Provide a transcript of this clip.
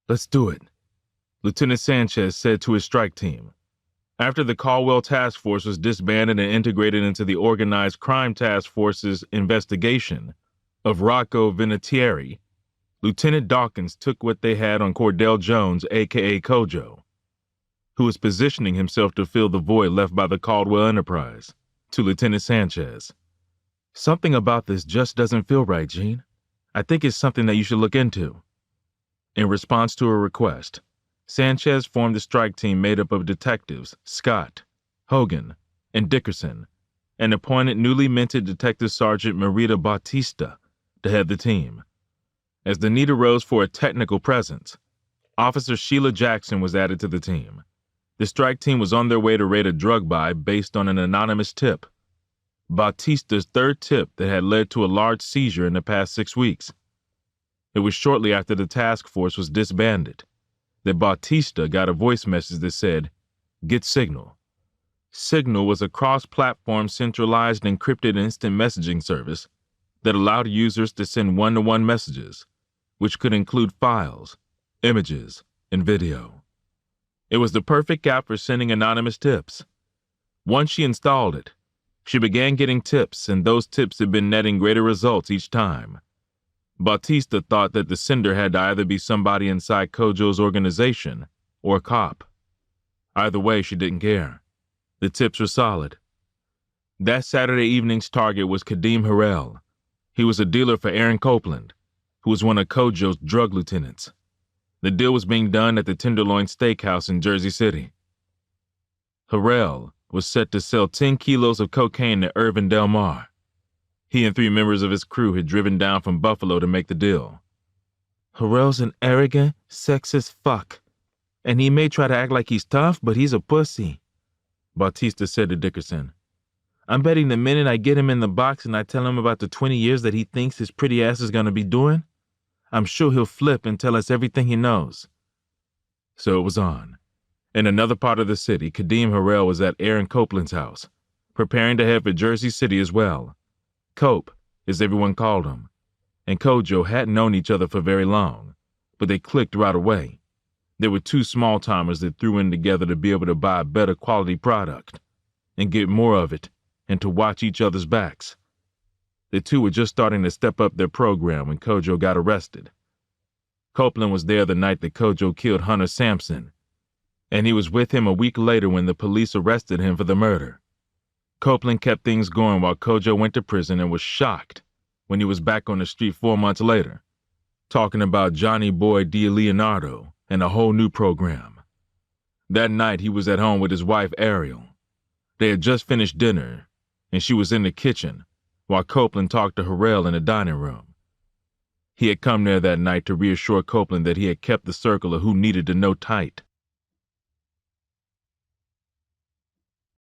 Let's do it, Lieutenant Sanchez said to his strike team. After the Caldwell Task Force was disbanded and integrated into the Organized Crime Task Force's investigation of Rocco Vinatieri, Lieutenant Dawkins took what they had on Cordell Jones, a.k.a. Kojo, who was positioning himself to fill the void left by the Caldwell Enterprise, to Lieutenant Sanchez. Something about this just doesn't feel right, Gene. I think it's something that you should look into. In response to a request, Sanchez formed a strike team made up of detectives Scott, Hogan, and Dickerson, and appointed newly minted Detective Sergeant Marita Bautista to head the team. As the need arose for a technical presence, Officer Sheila Jackson was added to the team. The strike team was on their way to raid a drug buy based on an anonymous tip, Bautista's third tip that had led to a large seizure in the past 6 weeks. It was shortly after the task force was disbanded that Bautista got a voice message that said, "Get Signal." Signal was a cross-platform centralized encrypted instant messaging service that allowed users to send one-to-one messages, which could include files, images, and video. It was the perfect app for sending anonymous tips. Once she installed it, she began getting tips, and those tips had been netting greater results each time. Bautista thought that the sender had to either be somebody inside Kojo's organization or a cop. Either way, she didn't care. The tips were solid. That Saturday evening's target was Kadeem Harrell. He was a dealer for Aaron Copeland, who was one of Kojo's drug lieutenants. The deal was being done at the Tenderloin Steakhouse in Jersey City. Harrell was set to sell 10 kilos of cocaine to Irvin Del Mar. He and 3 members of his crew had driven down from Buffalo to make the deal. Harrell's an arrogant, sexist fuck, and he may try to act like he's tough, but he's a pussy, Bautista said to Dickerson. I'm betting the minute I get him in the box and I tell him about the 20 years that he thinks his pretty ass is going to be doing, I'm sure he'll flip and tell us everything he knows. So it was on. In another part of the city, Kadeem Harrell was at Aaron Copeland's house, preparing to head for Jersey City as well. Cope, as everyone called him, and Kojo hadn't known each other for very long, but they clicked right away. They were 2 small-timers that threw in together to be able to buy a better quality product and get more of it and to watch each other's backs. The 2 were just starting to step up their program when Kojo got arrested. Copeland was there the night that Kojo killed Hunter Sampson, and he was with him a week later when the police arrested him for the murder. Copeland kept things going while Kojo went to prison and was shocked when he was back on the street 4 months later, talking about Johnny Boy DeLeonardo and a whole new program. That night he was at home with his wife Ariel. They had just finished dinner, and she was in the kitchen while Copeland talked to Harrell in the dining room. He had come there that night to reassure Copeland that he had kept the circle of who needed to know tight.